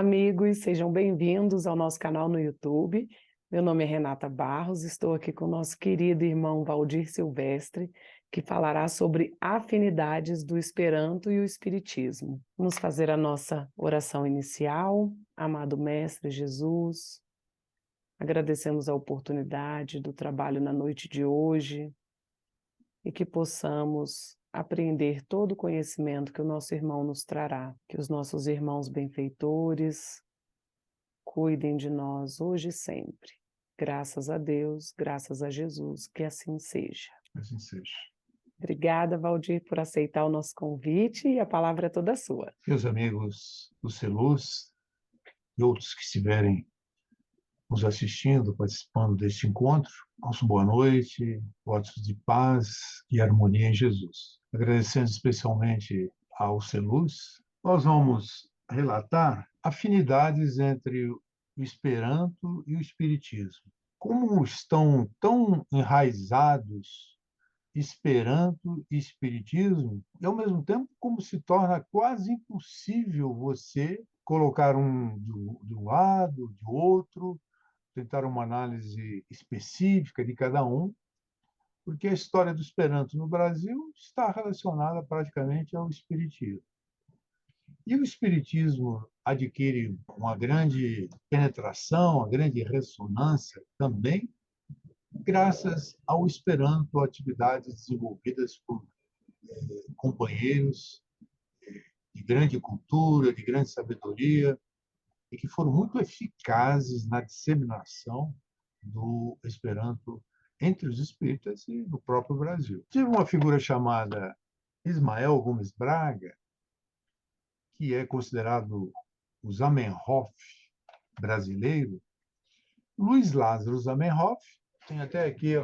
amigos, sejam bem-vindos ao nosso canal no YouTube. Meu nome é Renata Barros, estou aqui com o nosso querido irmão Valdir Silvestre, que falará sobre afinidades do Esperanto e o Espiritismo. Vamos fazer a nossa oração inicial. Amado Mestre Jesus, agradecemos a oportunidade do trabalho na noite de hoje e que possamos apreender todo o conhecimento que o nosso irmão nos trará, que os nossos irmãos benfeitores cuidem de nós hoje e sempre. Graças a Deus, graças a Jesus, que assim seja. Assim seja. Obrigada, Valdir, por aceitar o nosso convite e a palavra é toda sua. Meus amigos do CELUS e outros que estiverem nos assistindo, participando deste encontro, nosso boa noite, votos de paz e harmonia em Jesus. Agradecendo especialmente ao CELUS, nós vamos relatar afinidades entre o Esperanto e o Espiritismo. Como estão tão enraizados Esperanto e Espiritismo, e ao mesmo tempo como se torna quase impossível você colocar de um lado, de outro, tentar uma análise específica de cada um, porque a história do Esperanto no Brasil está relacionada praticamente ao Espiritismo. E o Espiritismo adquire uma grande penetração, uma grande ressonância também graças ao Esperanto, atividades desenvolvidas por companheiros de grande cultura, de grande sabedoria, e que foram muito eficazes na disseminação do Esperanto entre os espíritas e no próprio Brasil. Tive uma figura chamada Ismael Gomes Braga, que é considerado o Zamenhof brasileiro. Luiz Lázaro Zamenhof, tem até aqui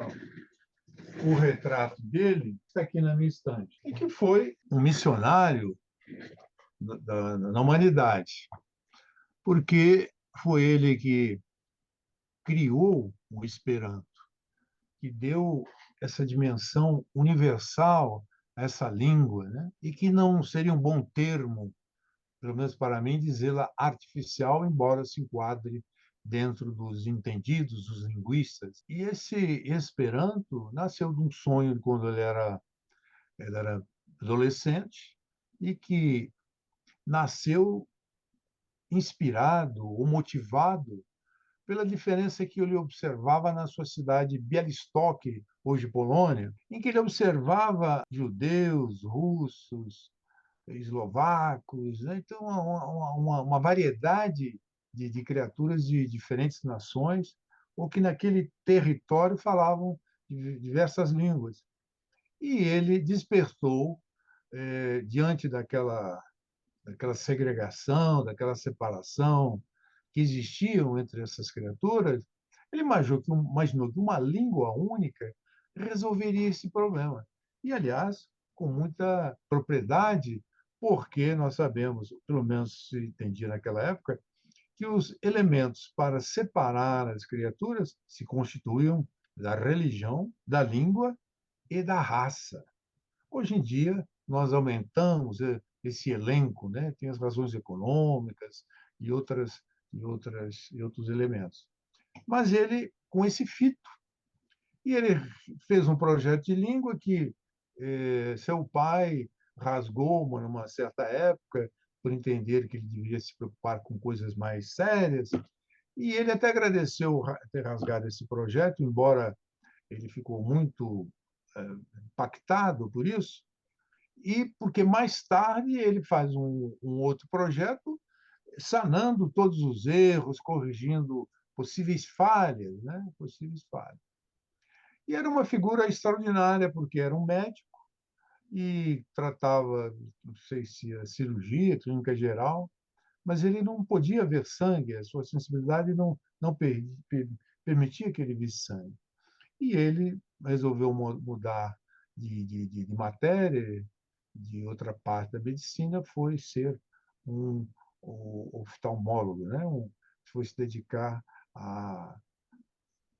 o retrato dele, está aqui na minha estante, e que foi um missionário na humanidade, porque foi ele que criou o Esperanto, que deu essa dimensão universal a essa língua, né? E que não seria um bom termo, pelo menos para mim, dizê-la artificial, embora se enquadre dentro dos entendidos, dos linguistas. E esse Esperanto nasceu de um sonho quando ele era adolescente e que nasceu inspirado ou motivado pela diferença que ele observava na sua cidade Białystok, hoje Polônia, em que ele observava judeus, russos, eslovacos, né? Então uma variedade de criaturas de diferentes nações, ou que naquele território falavam diversas línguas. E ele despertou, diante daquela segregação, daquela separação que existiam entre essas criaturas, ele imaginou que uma língua única resolveria esse problema. E, aliás, com muita propriedade, porque nós sabemos, pelo menos se entendia naquela época, que os elementos para separar as criaturas se constituíam da religião, da língua e da raça. Hoje em dia, nós aumentamos esse elenco, né? Tem as razões econômicas e outros elementos. Mas ele, com esse fito, e ele fez um projeto de língua que seu pai rasgou numa certa época, por entender que ele deveria se preocupar com coisas mais sérias. E ele até agradeceu ter rasgado esse projeto, embora ele ficou muito impactado por isso, e porque mais tarde ele faz um outro projeto sanando todos os erros, corrigindo possíveis falhas, né? Possíveis falhas. E era uma figura extraordinária, porque era um médico e tratava, não sei se a cirurgia, clínica geral, mas ele não podia ver sangue, a sua sensibilidade não permitia que ele visse sangue. E ele resolveu mudar de matéria, de outra parte da medicina, foi ser um oftalmólogo, né? Foi se dedicar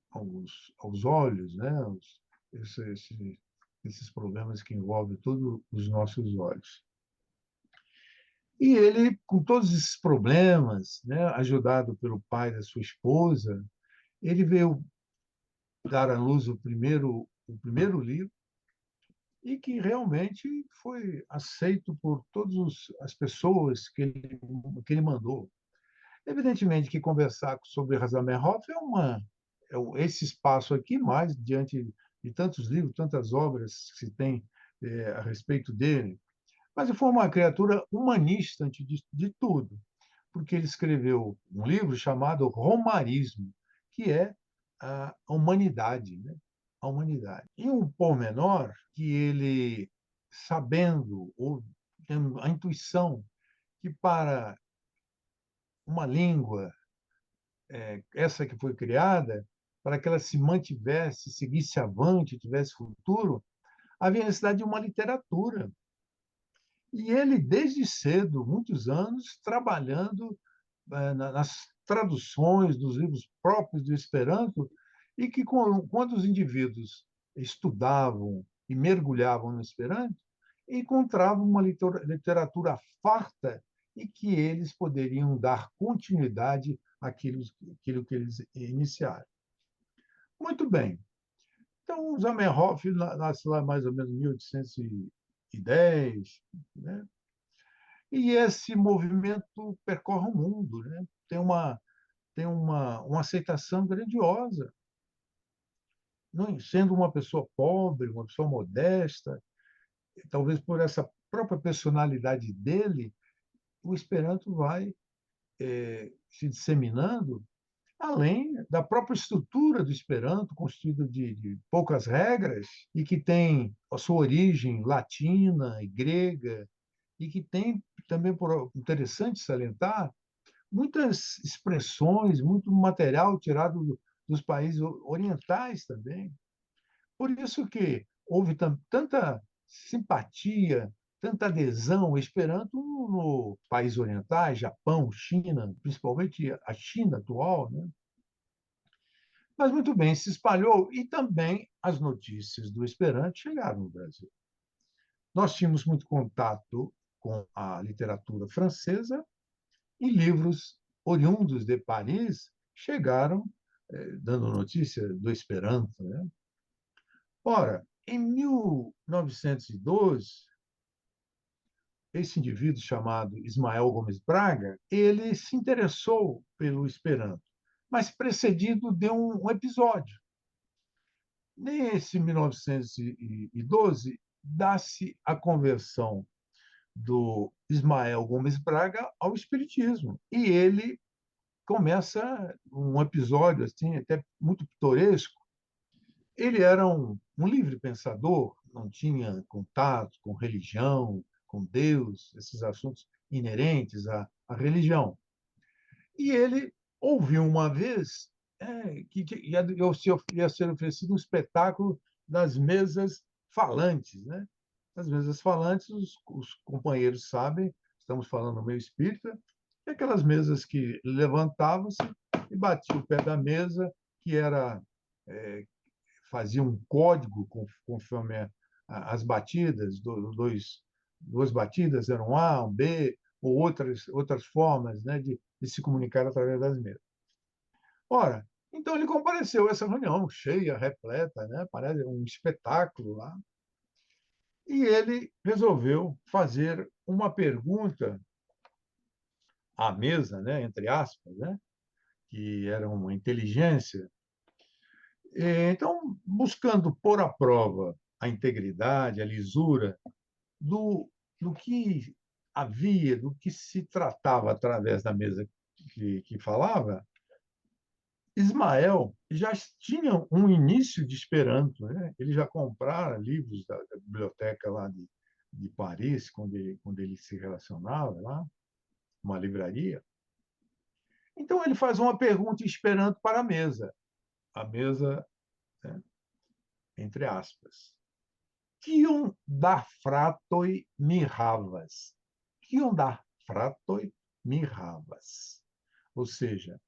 aos olhos, né? Esses, esses problemas que envolvem todos os nossos olhos. E ele, com todos esses problemas, né, ajudado pelo pai da sua esposa, ele veio dar à luz o primeiro livro, e que realmente foi aceito por todas as pessoas que ele mandou. Evidentemente que conversar sobre Razamenhof esse espaço aqui, mais diante de tantos livros, tantas obras que se tem a respeito dele, mas ele foi uma criatura humanista antes de tudo, porque ele escreveu um livro chamado Romarismo, que é a humanidade, né? A humanidade. E um pormenor que ele, sabendo, ou tendo a intuição que para uma língua, essa que foi criada, para que ela se mantivesse, seguisse avante, tivesse futuro, havia necessidade de uma literatura. E ele, desde cedo, muitos anos, trabalhando nas traduções dos livros próprios do Esperanto, e que, quando os indivíduos estudavam e mergulhavam no Esperanto, encontravam uma literatura farta e que eles poderiam dar continuidade àquilo que eles iniciaram. Muito bem. Então, o Zamenhof nasce lá mais ou menos em 1810, né? E esse movimento percorre o mundo, né? Tem uma aceitação grandiosa. Não, sendo uma pessoa pobre, uma pessoa modesta, talvez por essa própria personalidade dele, o Esperanto vai se disseminando, além da própria estrutura do Esperanto, constituída de poucas regras, e que tem a sua origem latina e grega, e que tem também, interessante salientar, muitas expressões, muito material tirado dos países orientais também. Por isso que houve tanta simpatia, tanta adesão ao Esperanto no país orientais, Japão, China, principalmente a China atual, né? Mas muito bem, se espalhou, e também as notícias do Esperanto chegaram no Brasil. Nós tínhamos muito contato com a literatura francesa, e livros oriundos de Paris chegaram dando notícia do Esperanto, né? Ora, em 1912, esse indivíduo chamado Ismael Gomes Braga, ele se interessou pelo Esperanto, mas precedido de um episódio. Nesse 1912, dá-se a conversão do Ismael Gomes Braga ao espiritismo, e ele começa um episódio assim até muito pitoresco. Ele era um livre pensador, não tinha contato com religião, com Deus, esses assuntos inerentes à religião. E ele ouviu uma vez que ia ser oferecido um espetáculo das mesas falantes, né? As mesas falantes, os companheiros sabem, estamos falando no meio espírita, e aquelas mesas que levantavam-se e batiam o pé da mesa, que era fazia um código conforme as batidas, duas batidas eram A, um B, ou outras formas, né, de se comunicar através das mesas. Ora, então ele compareceu a essa reunião cheia, repleta, né, parece um espetáculo lá, e ele resolveu fazer uma pergunta à mesa, né, entre aspas, né, que era uma inteligência. Então, buscando pôr à prova a integridade, a lisura do que havia, do que se tratava através da mesa que falava, Ismael já tinha um início de Esperanto, né? Ele já comprara livros da biblioteca lá de Paris, quando ele se relacionava lá, uma livraria. Então, ele faz uma pergunta em Esperanto para a mesa, né, entre aspas. Kion da fratoj mi havas? Kion da fratoj mi havas? Ou seja,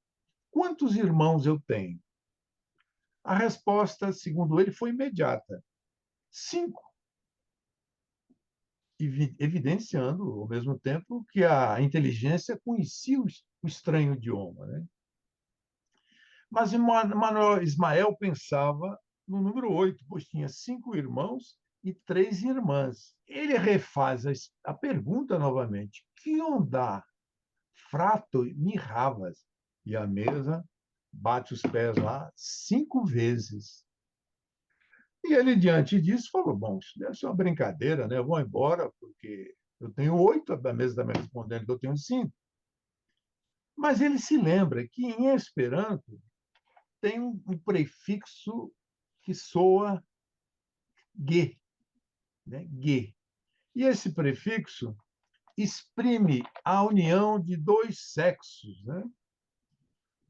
quantos irmãos eu tenho? A resposta, segundo ele, foi imediata: 5. evidenciando, ao mesmo tempo, que a inteligência conhecia o estranho idioma, né? Mas Ismael pensava no número 8, pois tinha 5 irmãos e 3 irmãs. Ele refaz a pergunta novamente: que ondá, frato mirravas? E a mesa bate os pés lá 5 vezes. E ele, diante disso, falou: bom, isso deve ser uma brincadeira, né? Eu vou embora, porque eu tenho 8, a mesa está me respondendo que eu tenho 5. Mas ele se lembra que, em Esperanto, tem um prefixo que soa ge, né? Ge. E esse prefixo exprime a união de 2 sexos, né?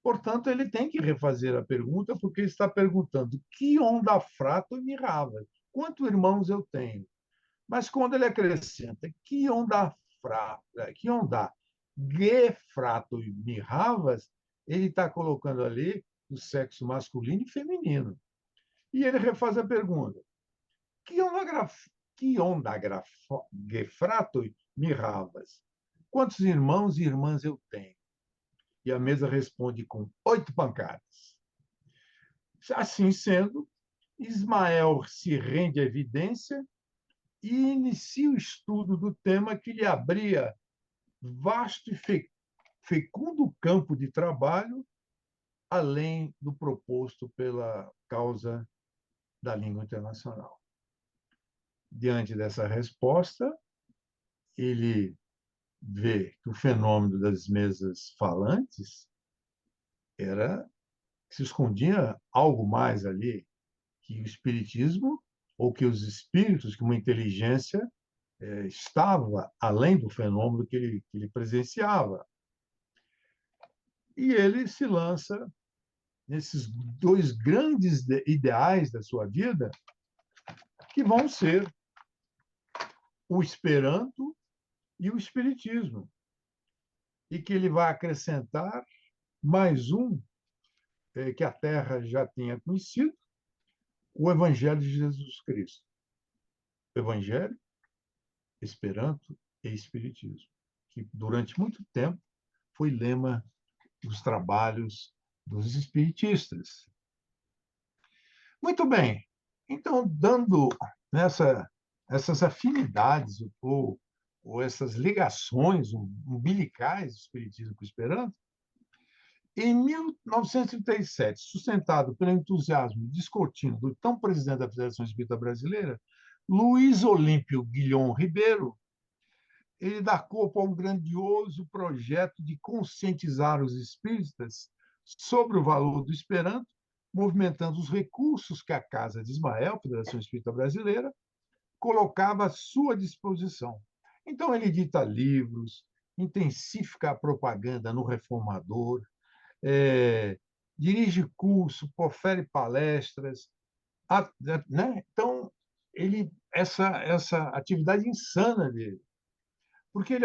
Portanto, ele tem que refazer a pergunta, porque ele está perguntando que onda frato me rava? Quantos irmãos eu tenho? Mas quando ele acrescenta que onda frata, que onda gefrato e mirravas, ele está colocando ali o sexo masculino e feminino. E ele refaz a pergunta: que onda, que onda gefrato e mirravas? Quantos irmãos e irmãs eu tenho? E a mesa responde com 8 pancadas. Assim sendo, Ismael se rende à evidência e inicia o estudo do tema que lhe abria vasto e fecundo campo de trabalho, além do proposto pela causa da língua internacional. Diante dessa resposta, ele vê que o fenômeno das mesas falantes era se escondia algo mais ali, que o espiritismo ou que os espíritos, que uma inteligência estava além do fenômeno que ele presenciava. E ele se lança nesses 2 grandes ideais da sua vida, que vão ser o Esperanto e o Espiritismo, e que ele vai acrescentar mais um que a Terra já tinha conhecido, o Evangelho de Jesus Cristo. Evangelho, Esperanto e Espiritismo, que durante muito tempo foi lema dos trabalhos dos espiritistas. Muito bem. Então, dando essas afinidades ou essas ligações umbilicais do espiritismo com o Esperanto, em 1937, sustentado pelo entusiasmo descortino do então presidente da Federação Espírita Brasileira, Luiz Olímpio Guilhom Ribeiro, ele dá corpo a um grandioso projeto de conscientizar os espíritas sobre o valor do Esperanto, movimentando os recursos que a Casa de Ismael, Federação Espírita Brasileira, colocava à sua disposição. Então, ele edita livros, intensifica a propaganda no Reformador, dirige curso, profere palestras, né? Então, essa atividade insana dele, porque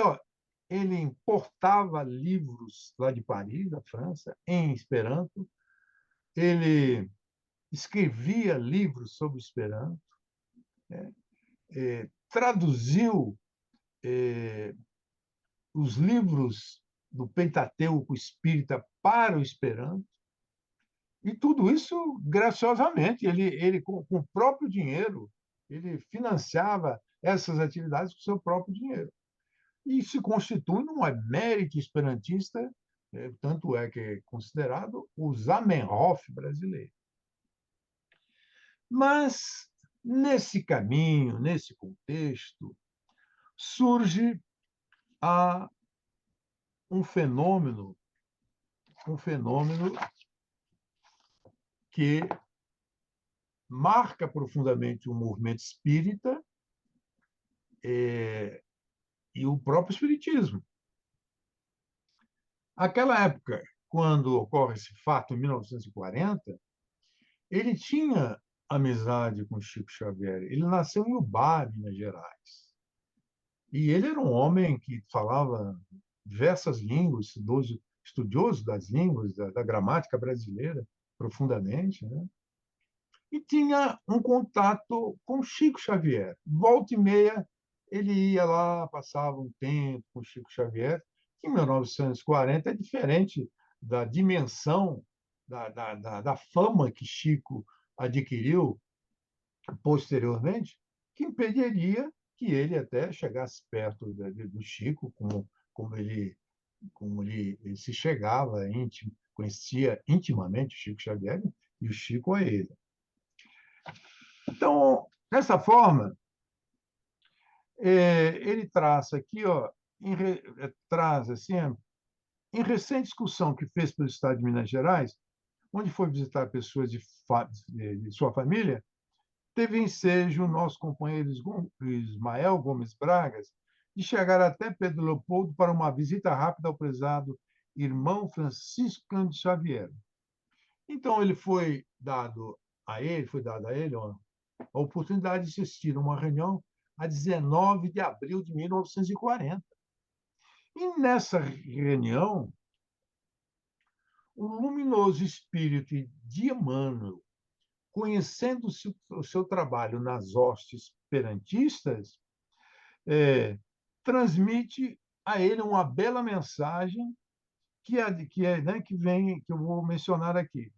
ele importava livros lá de Paris, da França, em Esperanto, ele escrevia livros sobre Esperanto, né? Traduziu os livros do Pentateuco Espírita para o Esperanto, e tudo isso graciosamente. Ele com o próprio dinheiro, ele financiava essas atividades com o seu próprio dinheiro. E se constitui num emérito esperantista, tanto é que é considerado o Zamenhof brasileiro. Mas, nesse caminho, nesse contexto, surge um fenômeno que marca profundamente o movimento espírita e o próprio espiritismo. Aquela época, quando ocorre esse fato, em 1940, ele tinha amizade com Chico Xavier. Ele nasceu em Ubá, Minas Gerais. E ele era um homem que falava diversas línguas, estudioso das línguas, da gramática brasileira, profundamente, né? E tinha um contato com Chico Xavier. Volta e meia, ele ia lá, passava um tempo com Chico Xavier, que em 1940 é diferente da dimensão, da fama que Chico adquiriu posteriormente, que impediria que ele até chegasse perto do Chico, como ele se chegava íntimo, conhecia intimamente o Chico Xavier e o Chico a ele. Então, dessa forma, ele traça aqui, ó, traz assim, em recente discussão que fez pelo Estado de Minas Gerais, onde foi visitar pessoas de sua família, teve ensejo o nosso companheiro Ismael Gomes Bragas de chegar até Pedro Leopoldo para uma visita rápida ao prezado irmão Francisco Cândido Xavier. Então, foi dado a ele ó, a oportunidade de assistir a uma reunião a 19 de abril de 1940. E nessa reunião, o luminoso espírito de Emmanuel, conhecendo o seu trabalho nas hostes perantistas, transmite a ele uma bela mensagem que eu vou mencionar aqui.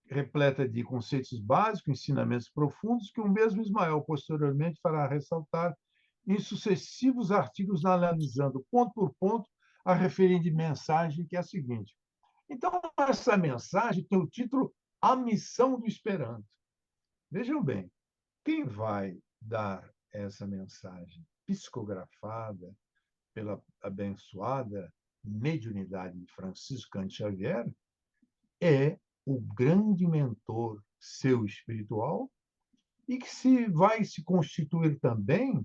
Repleta de conceitos básicos, ensinamentos profundos, que o mesmo Ismael posteriormente fará ressaltar em sucessivos artigos, analisando ponto por ponto a referida mensagem, que é a seguinte. Então, essa mensagem tem o título A Missão do Esperanto. Vejam bem, quem vai dar essa mensagem psicografada pela abençoada mediunidade de Francisco Cândido Xavier é o grande mentor seu espiritual e que vai se constituir também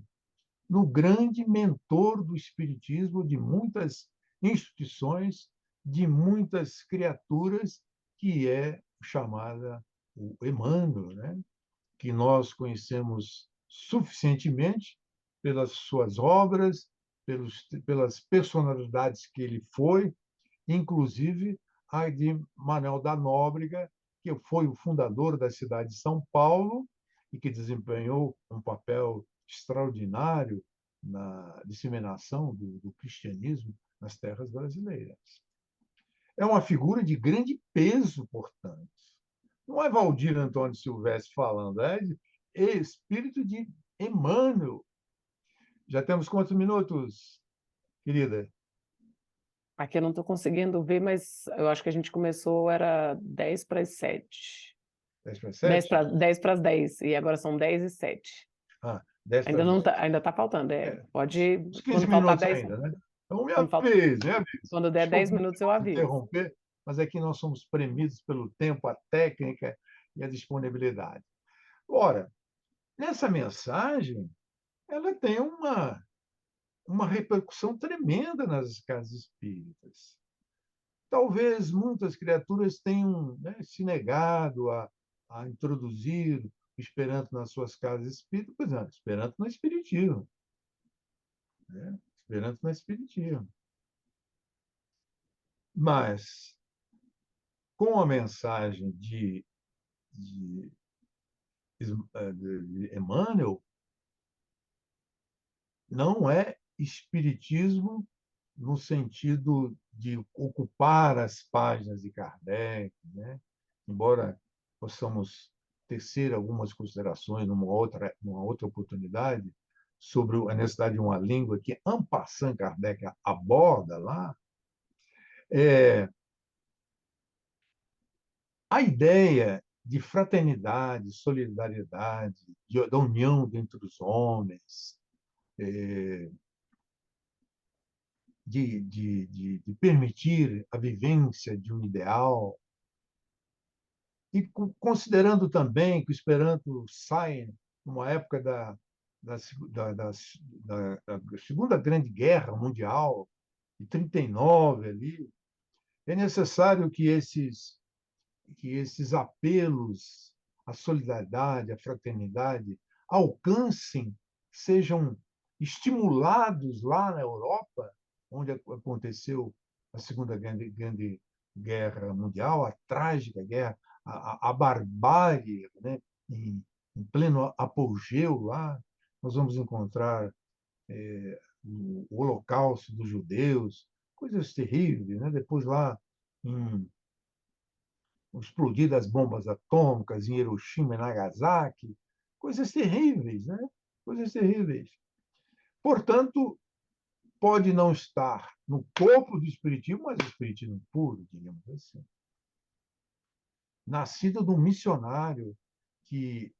no grande mentor do espiritismo de muitas instituições, de muitas criaturas, que é chamada o Emmanuel, né? Que nós conhecemos suficientemente pelas suas obras, pelas personalidades que ele foi, inclusive a de Manuel da Nóbrega, que foi o fundador da cidade de São Paulo e que desempenhou um papel extraordinário na disseminação do cristianismo nas terras brasileiras. É uma figura de grande peso, portanto. Não é Valdir Antônio Silvestre falando, é espírito de Emmanuel. Já temos quantos minutos, querida? Aqui eu não estou conseguindo ver, mas eu acho que a gente começou, era 10 para as 7. 10 para 10 7? para 10 para as 10, e agora são 10 e 7. 10 para Ainda as não 10. tá, ainda está faltando. Pode, Uns 15 quando faltar minutos 10, ainda, né? Então, quando falta, me avise. quando der 10 Desculpe minutos eu aviso. interromper, mas aqui nós somos premidos pelo tempo, a técnica e a disponibilidade. Ora, nessa mensagem, ela tem uma repercussão tremenda nas casas espíritas. Talvez muitas criaturas tenham, né, se negado a introduzir o Esperanto nas suas casas espíritas, pois não, Esperanto no Espiritismo. Né? Esperanto no Espiritismo. Mas, com a mensagem de Emmanuel, não é espiritismo no sentido de ocupar as páginas de Kardec, né? Embora possamos tecer algumas considerações numa outra oportunidade sobre a necessidade de uma língua que, en passant, Kardec aborda lá, é, a ideia de fraternidade, solidariedade, da união entre os homens, de permitir a vivência de um ideal, e considerando também que o Esperanto sai numa época da, da, da, da Segunda Grande Guerra Mundial, de 39 ali, é necessário que esses apelos à solidariedade, à fraternidade, alcancem, sejam estimulados lá na Europa, onde aconteceu a Segunda Grande Guerra Mundial, a trágica guerra, a barbárie, né, em pleno apogeu lá, nós vamos encontrar o Holocausto dos judeus, coisas terríveis, né? Depois lá, em explodir das bombas atômicas em Hiroshima e Nagasaki, coisas terríveis, né? Coisas terríveis. Portanto, pode não estar no topo do espiritismo, mas o espiritismo puro, digamos assim. Nascido de um missionário que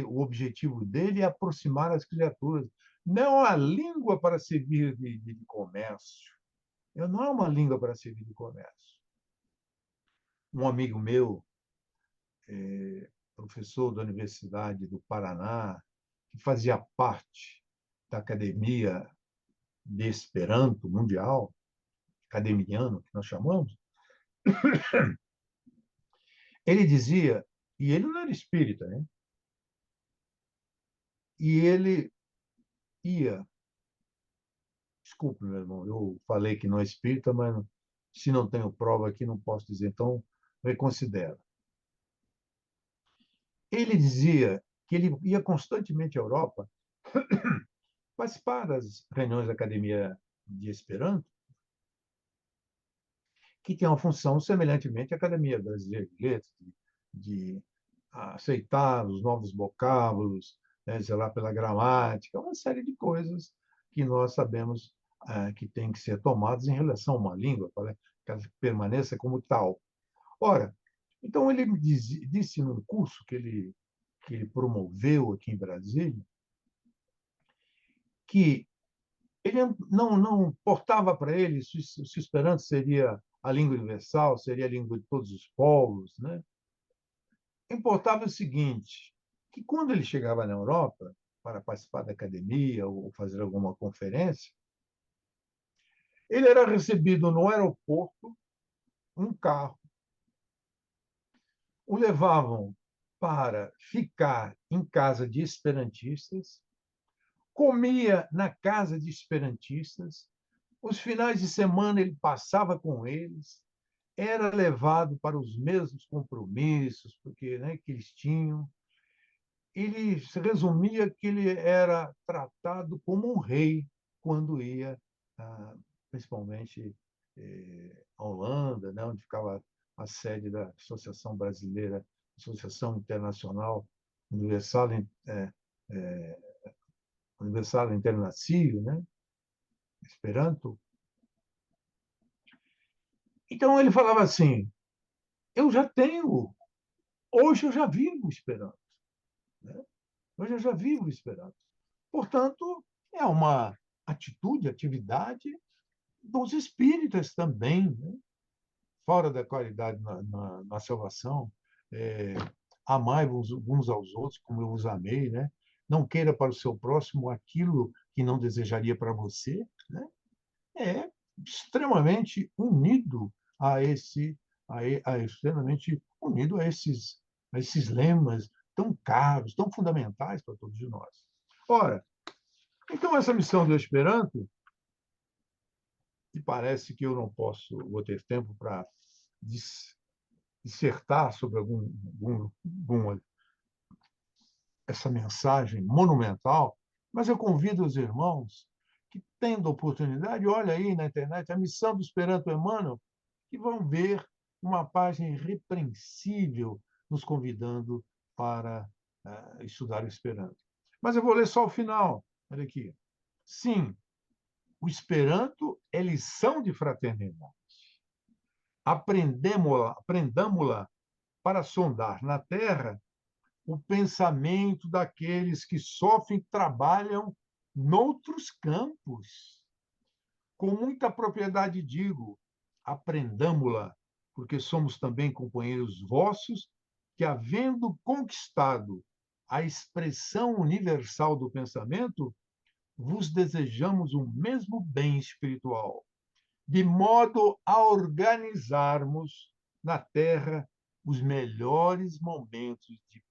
o objetivo dele é aproximar as criaturas. Não a língua para servir de comércio. Não é uma língua para servir de comércio. Um amigo meu, professor da Universidade do Paraná, que fazia parte da Academia de Esperanto Mundial, academiano, que nós chamamos, ele dizia, e ele não era espírita, né? E ele ia, desculpe, meu irmão, eu falei que não é espírita, mas se não tenho prova aqui, não posso dizer, então reconsidera. Ele dizia que ele ia constantemente à Europa participar das reuniões da Academia de Esperanto, que tem uma função semelhantemente à Academia Brasileira de Letras, de aceitar os novos vocábulos, né, zelar pela gramática, uma série de coisas que nós sabemos que tem que ser tomadas em relação a uma língua, para que ela permaneça como tal. Ora, então ele disse num curso que ele promoveu aqui em Brasília, que ele não importava para ele se o Esperanto seria a língua universal, seria a língua de todos os povos, né? Importava o seguinte, que quando ele chegava na Europa para participar da academia ou fazer alguma conferência, ele era recebido no aeroporto, um carro, o levavam para ficar em casa de esperantistas, comia na casa de esperantistas, os finais de semana ele passava com eles, era levado para os mesmos compromissos porque, né, que eles tinham. Ele se resumia que ele era tratado como um rei quando ia, principalmente, à Holanda, né, onde ficava a sede da Associação Brasileira, Associação Internacional Universal, é, Universal Internacio, né, Esperanto. Então ele falava assim: eu já tenho, hoje eu já vivo Esperanto, né? Hoje eu já vivo Esperanto. Portanto, é uma atitude, atividade dos espíritas também, né? Fora da qualidade na salvação. É, amai-vos uns aos outros como eu vos amei, né? Não queira para o seu próximo aquilo que não desejaria para você, né? É extremamente unido a extremamente unido a esses lemas tão caros, tão fundamentais para todos nós. Ora, então essa missão do Esperanto, e parece que eu não vou ter tempo para dissertar sobre alguma essa mensagem monumental, mas eu convido os irmãos que, tendo oportunidade, olha aí na internet a missão do Esperanto Emmanuel, que vão ver uma página irrepreensível nos convidando para estudar o Esperanto. Mas eu vou ler só o final. Olha aqui. Sim, o Esperanto é lição de fraternidade. Aprendamo-la para sondar na Terra o pensamento daqueles que sofrem e trabalham noutros campos. Com muita propriedade digo, aprendamo-la, porque somos também companheiros vossos, que, havendo conquistado a expressão universal do pensamento, vos desejamos o mesmo bem espiritual, de modo a organizarmos na Terra os melhores momentos de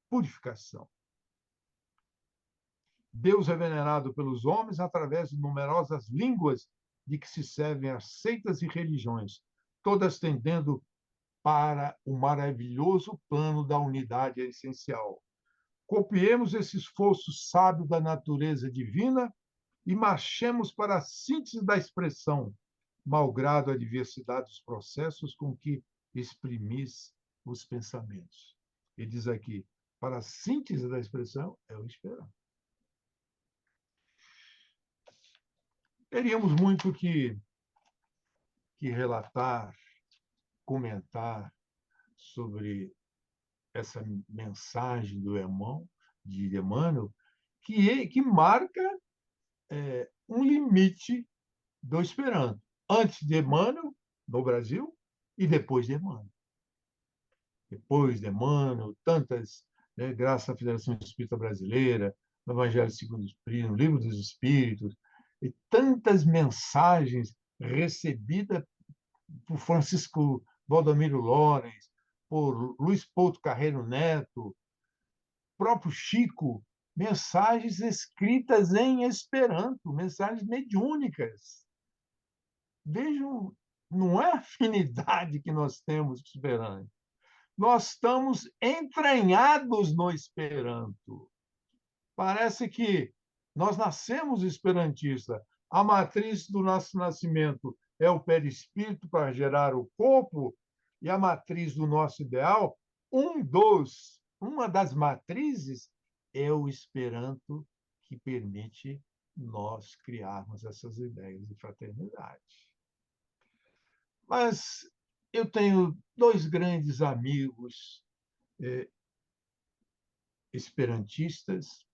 purificação. Deus é venerado pelos homens através de numerosas línguas de que se servem as seitas e religiões, todas tendendo para o maravilhoso plano da unidade essencial. Copiemos esse esforço sábio da natureza divina e marchemos para a síntese da expressão, malgrado a diversidade dos processos com que exprimis os pensamentos. Ele diz aqui, para a síntese da expressão é o esperar. Teríamos muito que relatar, comentar sobre essa mensagem do irmão, de Emmanuel, que marca um limite do Esperanto. Antes de Emmanuel, no Brasil, e depois de Emmanuel. Depois de Emmanuel, tantas, né, graças à Federação Espírita Brasileira, no Evangelho segundo o Espírito, no Livro dos Espíritos, e tantas mensagens recebidas por Francisco Valdomiro Lorenz, por Luiz Couto Carreiro Neto, próprio Chico, mensagens escritas em Esperanto, mensagens mediúnicas. Vejam, não é a afinidade que nós temos com o Esperanto. Nós estamos entranhados no Esperanto. Parece que nós nascemos esperantista. A matriz do nosso nascimento é o perispírito para gerar o corpo, e a matriz do nosso ideal, uma das matrizes, é o Esperanto que permite nós criarmos essas ideias de fraternidade. Mas eu tenho dois grandes amigos esperantistas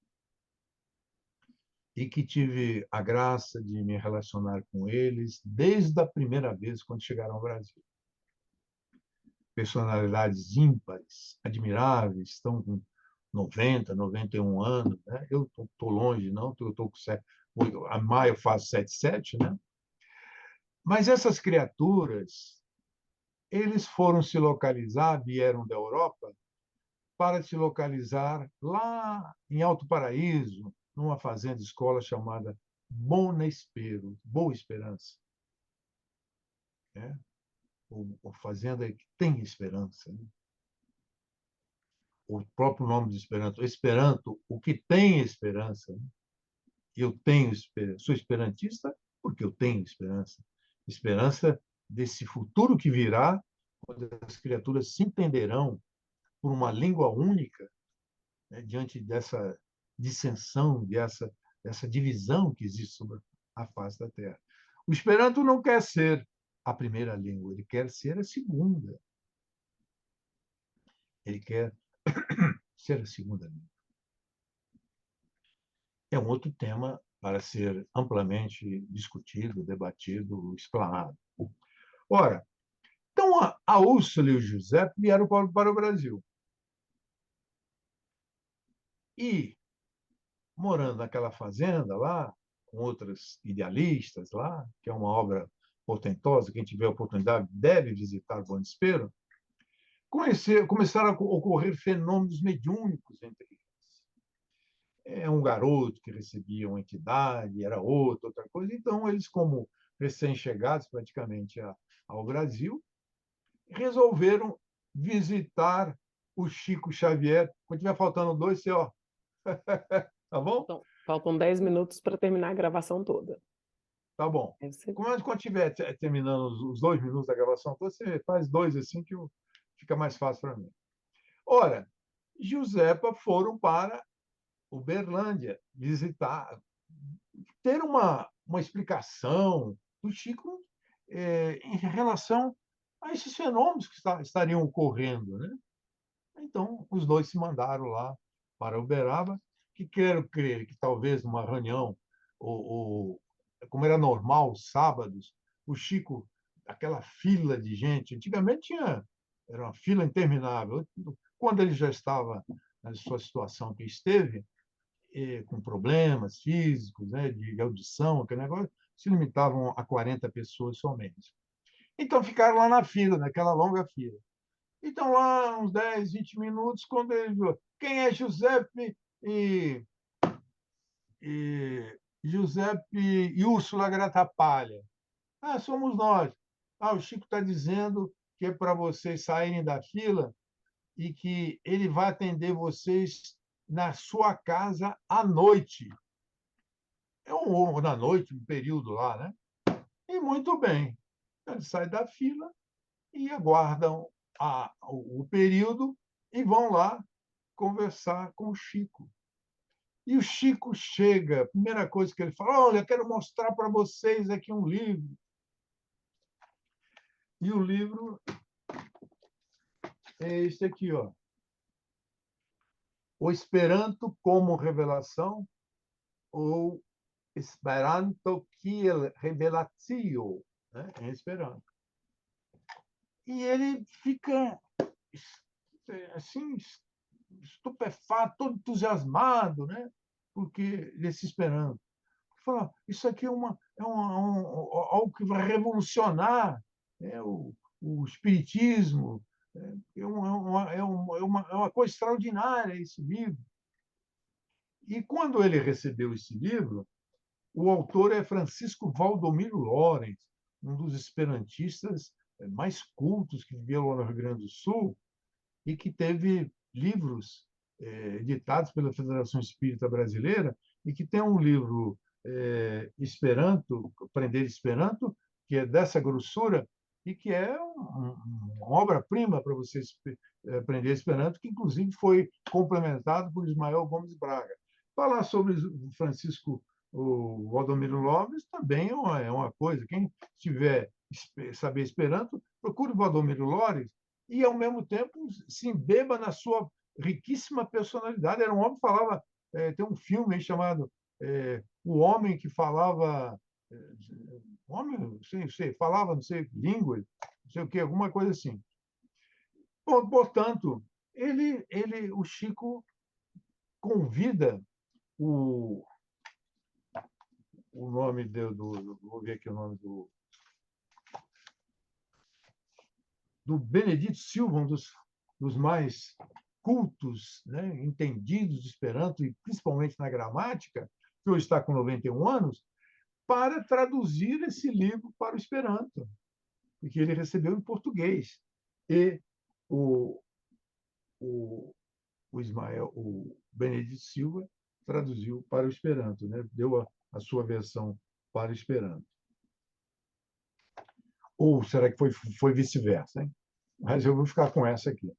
e que tive a graça de me relacionar com eles desde a primeira vez quando chegaram ao Brasil. Personalidades ímpares, admiráveis, estão com 90, 91 anos. Né? Eu estou longe, não, eu estou com 7, a maio faz 77, né? Mas essas criaturas, eles foram se localizar, vieram da Europa, para se localizar lá em Alto Paraíso, numa fazenda escola chamada Bona Espero, Boa Esperança. Ou fazenda que tem esperança. Né? O próprio nome de Esperanto. Esperanto, o que tem esperança. Né? Eu tenho esperança. Sou esperantista porque eu tenho esperança. Esperança desse futuro que virá, quando as criaturas se entenderão por uma língua única, né, diante dessa dissensão, dessa divisão que existe sobre a face da Terra. O Esperanto não quer ser a primeira língua, ele quer ser a segunda. Ele quer ser a segunda língua. É um outro tema para ser amplamente discutido, debatido, explanado. Ora, então a Úrsula e o José vieram para o Brasil. E, morando naquela fazenda lá, com outros idealistas lá, que é uma obra portentosa, quem tiver a oportunidade deve visitar Bom Desespero, começaram a ocorrer fenômenos mediúnicos entre eles. É um garoto que recebia uma entidade, era outra coisa. Então, eles, como recém-chegados praticamente ao Brasil, resolveram visitar o Chico Xavier. Quando tiver faltando dois, você, ó, tá bom? Então, faltam 10 minutos para terminar a gravação toda. Tá bom. Quando estiver terminando os 2 minutos da gravação toda, você faz 2 assim que fica mais fácil para mim. Ora, Josepa foram para Uberlândia visitar, ter uma explicação do Chico em relação a esses fenômenos que estariam ocorrendo. Né? Então, os dois se mandaram lá para Uberaba, que quero crer que talvez numa reunião, como era normal, os sábados, o Chico, aquela fila de gente, antigamente era uma fila interminável. Quando ele já estava na sua situação que esteve, com problemas físicos, né, de audição, aquele negócio, se limitavam a 40 pessoas somente. Então, ficaram lá na fila, naquela longa fila. Então, lá, uns 10, 20 minutos, quando ele viu quem é Giuseppe Giuseppe e Úrsula Gratapalha. Ah, somos nós. Ah, o Chico está dizendo que é para vocês saírem da fila e que ele vai atender vocês na sua casa à noite. Na noite, um período lá, né? E muito bem. Eles saem da fila e aguardam o período e vão lá conversar com o Chico. E o Chico chega, a primeira coisa que ele fala: olha, quero mostrar para vocês aqui um livro. E o livro é este aqui, ó. O Esperanto como Revelação, ou Esperanto kiel Revelatio, né? Em Esperanto. E ele fica assim, estupefato, todo entusiasmado, né? Porque ele se esperando. Fala, isso aqui algo que vai revolucionar, né? O espiritismo. É uma coisa extraordinária esse livro. E quando ele recebeu esse livro, o autor é Francisco Valdomiro Lorenz, um dos esperantistas mais cultos que viveu lá no Rio Grande do Sul, e que teve livros editados pela Federação Espírita Brasileira, e que tem um livro Esperanto, Aprender Esperanto, que é dessa grossura, e que é uma obra-prima para você aprender Esperanto, que inclusive foi complementado por Ismael Gomes Braga. Falar sobre Francisco o Valdomiro Lorenz também é uma coisa. Quem tiver saber Esperanto, procure o Valdomiro Lorenz, e, ao mesmo tempo, se embeba na sua riquíssima personalidade. Era um homem que falava... tem um filme chamado O Homem que Falava... homem, não sei, falava, não sei, língua, não sei o quê, alguma coisa assim. Bom, portanto, o Chico convida o nome vou ver aqui o nome do Benedito Silva, um dos mais cultos, né, entendidos de Esperanto, e principalmente na gramática, que hoje está com 91 anos, para traduzir esse livro para o Esperanto, porque ele recebeu em português. E o, o, o Benedito Silva traduziu para o Esperanto, né, deu a sua versão para o Esperanto. Ou será que foi vice-versa, hein? Mas eu vou ficar com essa aqui. Deixa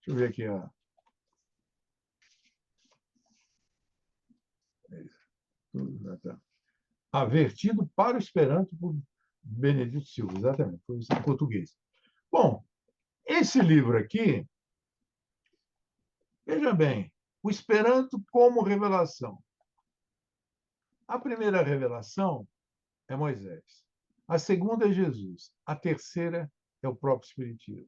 eu ver aqui. Avertido para o Esperanto por Benedito Silva, exatamente, foi em português. Bom, esse livro aqui, veja bem, o Esperanto como revelação. A primeira revelação é Moisés. A segunda é Jesus. A terceira é o próprio Espiritismo.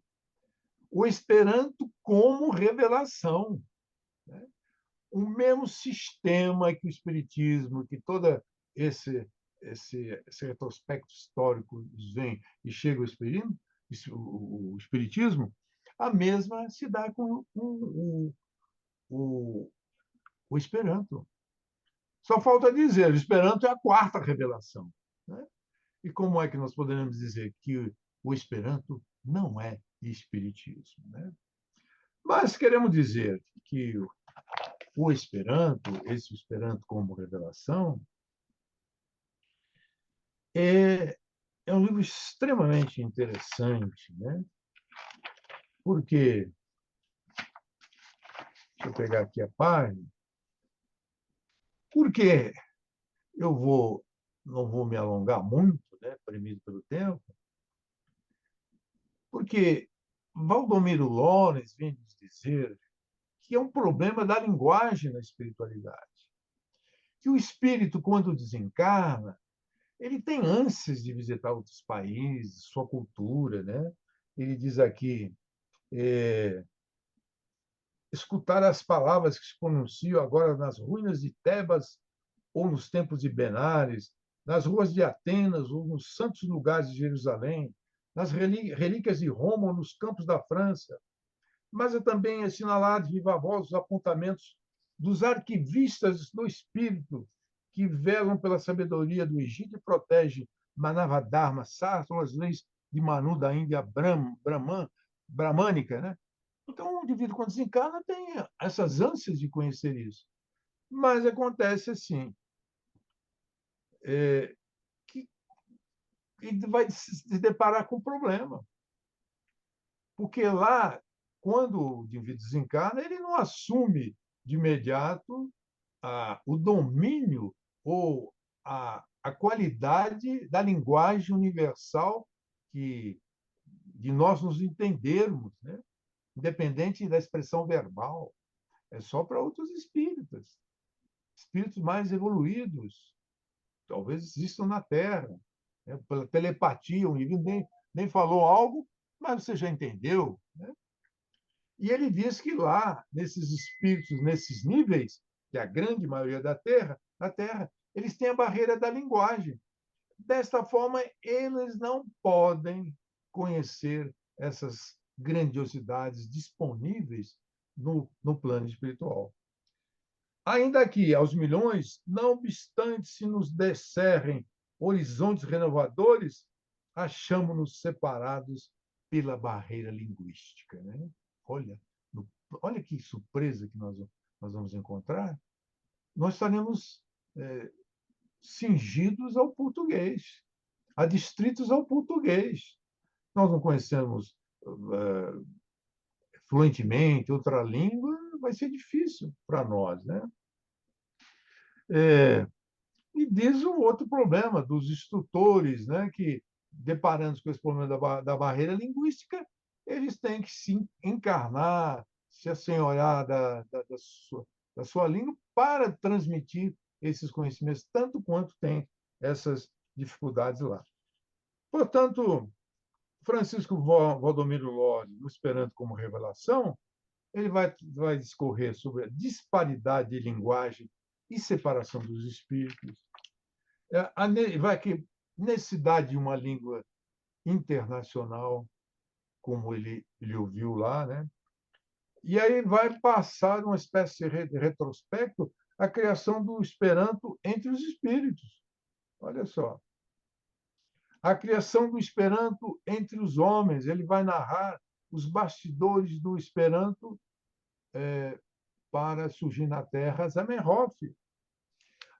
O Esperanto como revelação, né? O mesmo sistema que o Espiritismo, que todo esse retrospecto histórico vem e chega o Espiritismo, a mesma se dá com o Esperanto. Só falta dizer, o Esperanto é a quarta revelação, né? E como é que nós poderemos dizer que o Esperanto não é Espiritismo, né? Mas queremos dizer que o Esperanto, esse Esperanto como revelação, é um livro extremamente interessante, né? Porque, deixa eu pegar aqui a página, porque não vou me alongar muito, né, premido pelo tempo, porque Valdomiro Lorenz vem nos dizer que é um problema da linguagem na espiritualidade, que o espírito, quando desencarna, ele tem ânsias de visitar outros países, sua cultura, né? Ele diz aqui, escutar as palavras que se pronunciam agora nas ruínas de Tebas ou nos templos de Benares, nas ruas de Atenas ou nos santos lugares de Jerusalém, nas relíquias de Roma ou nos campos da França, mas é também assinalar de viva voz os apontamentos dos arquivistas do espírito que velam pela sabedoria do Egito e protegem Manavadharma, Sartre, as leis de Manu da Índia brahmânica, né? Então, o indivíduo, quando desencarna, tem essas ânsias de conhecer isso. Mas acontece assim, que ele vai se deparar com um problema. Porque lá, quando o indivíduo desencarna, ele não assume de imediato o domínio ou a qualidade da linguagem universal que, de nós nos entendermos, né? Independente da expressão verbal. É só para outros espíritos, espíritos mais evoluídos, talvez existam na Terra, né? Pela telepatia, o indivíduo nem falou algo, mas você já entendeu, né? E ele diz que lá, nesses espíritos, nesses níveis, que é a grande maioria da Terra, eles têm a barreira da linguagem. Desta forma, eles não podem conhecer essas grandiosidades disponíveis no plano espiritual. Ainda que aos milhões, não obstante se nos descerrem horizontes renovadores, achamos-nos separados pela barreira linguística. Né? Olha, olha que surpresa que nós vamos encontrar. Nós estaremos cingidos ao português, adstritos ao português. Nós não conhecemos fluentemente outra língua, vai ser difícil para nós. Né? E diz um outro problema dos instrutores, né, que, deparando com esse problema da barreira linguística, eles têm que se encarnar, se assenhorar da sua língua para transmitir esses conhecimentos, tanto quanto tem essas dificuldades lá. Portanto, Francisco Valdomiro Lodi, no Esperanto como Revelação, ele vai discorrer sobre a disparidade de linguagem e separação dos espíritos, vai que necessidade de uma língua internacional, como ele ouviu lá, né? E aí vai passar uma espécie de retrospecto a criação do Esperanto entre os espíritos. Olha só. A criação do Esperanto entre os homens. Ele vai narrar os bastidores do Esperanto para surgir na Terra Zamenhof.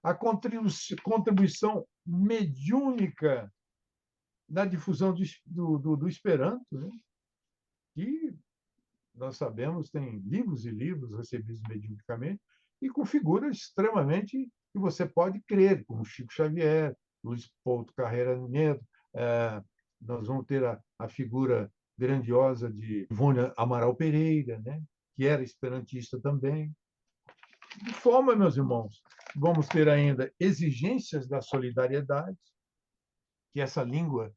A contribuição mediúnica na difusão do Esperanto, né? Que nós sabemos tem livros e livros recebidos mediunicamente e com figuras extremamente que você pode crer, como Chico Xavier, Luiz Pouto Carreira Neto. Nós vamos ter a figura grandiosa de Ivone Amaral Pereira, né? Que era esperantista também. De forma, meus irmãos, vamos ter ainda exigências da solidariedade, que essa língua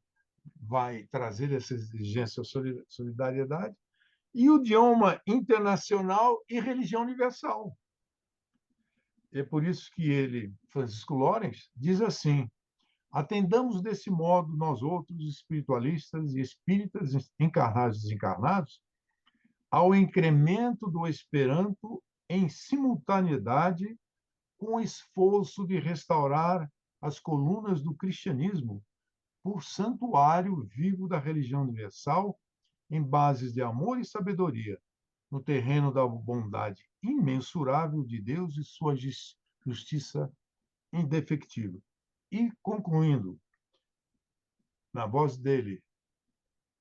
vai trazer essa exigência de solidariedade, e o idioma internacional e religião universal. É por isso que ele, Francisco Lorenz, diz assim: atendamos desse modo nós outros espiritualistas e espíritas encarnados e desencarnados ao incremento do Esperanto em simultaneidade com o esforço de restaurar as colunas do cristianismo por santuário vivo da religião universal em bases de amor e sabedoria, no terreno da bondade imensurável de Deus e sua justiça indefectível. E concluindo, na voz dele,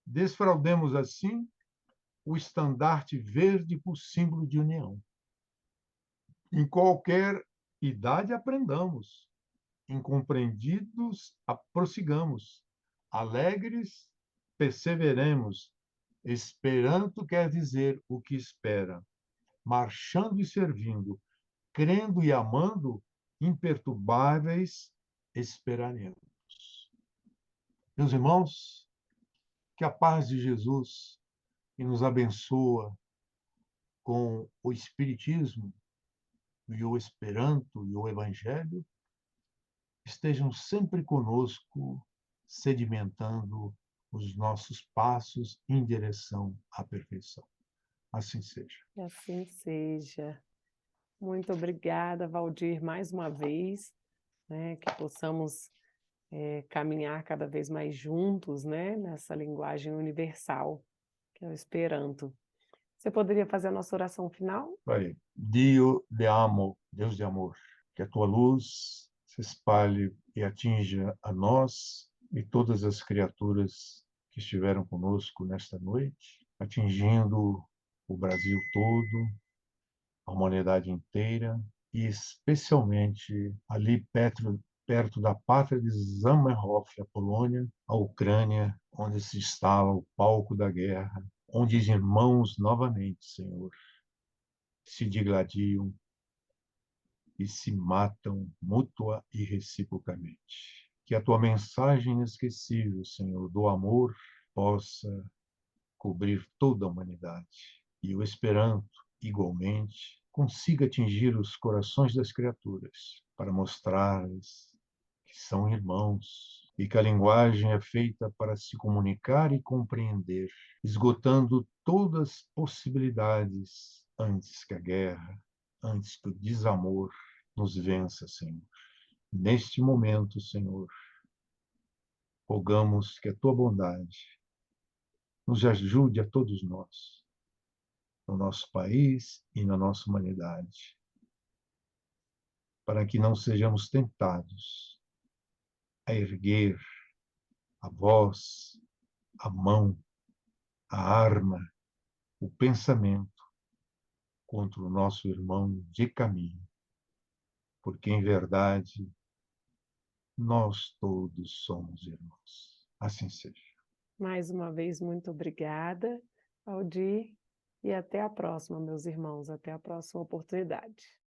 desfraudemos assim o estandarte verde por símbolo de união. Em qualquer idade aprendamos, incompreendidos prossigamos, alegres perseveremos. Esperanto quer dizer o que espera, marchando e servindo, crendo e amando, imperturbáveis esperaremos. Meus irmãos, que a paz de Jesus, que nos abençoa com o Espiritismo e o Esperanto e o Evangelho, estejam sempre conosco, sedimentando os nossos passos em direção à perfeição. Assim seja. Que assim seja. Muito obrigada, Valdir, mais uma vez, né, que possamos caminhar cada vez mais juntos, né, nessa linguagem universal, que é o Esperanto. Você poderia fazer a nossa oração final? Vai. Dio de amo, Deus de amor, que a tua luz se espalhe e atinja a nós e todas as criaturas que estiveram conosco nesta noite, atingindo o Brasil todo, a humanidade inteira e especialmente ali perto da pátria de Zamenhof, a Polônia, a Ucrânia, onde se instala o palco da guerra, onde os irmãos novamente, Senhor, se digladiam e se matam mútua e reciprocamente. Que a tua mensagem inesquecível, Senhor, do amor, possa cobrir toda a humanidade. E o Esperanto, igualmente, consiga atingir os corações das criaturas para mostrar-lhes que são irmãos e que a linguagem é feita para se comunicar e compreender, esgotando todas as possibilidades antes que a guerra, antes que o desamor nos vença, Senhor. Neste momento, Senhor, rogamos que a tua bondade nos ajude a todos nós, no nosso país e na nossa humanidade, para que não sejamos tentados a erguer a voz, a mão, a arma, o pensamento contra o nosso irmão de caminho, porque em verdade nós todos somos irmãos. Assim seja. Mais uma vez, muito obrigada, Valdir, e até a próxima, meus irmãos, até a próxima oportunidade.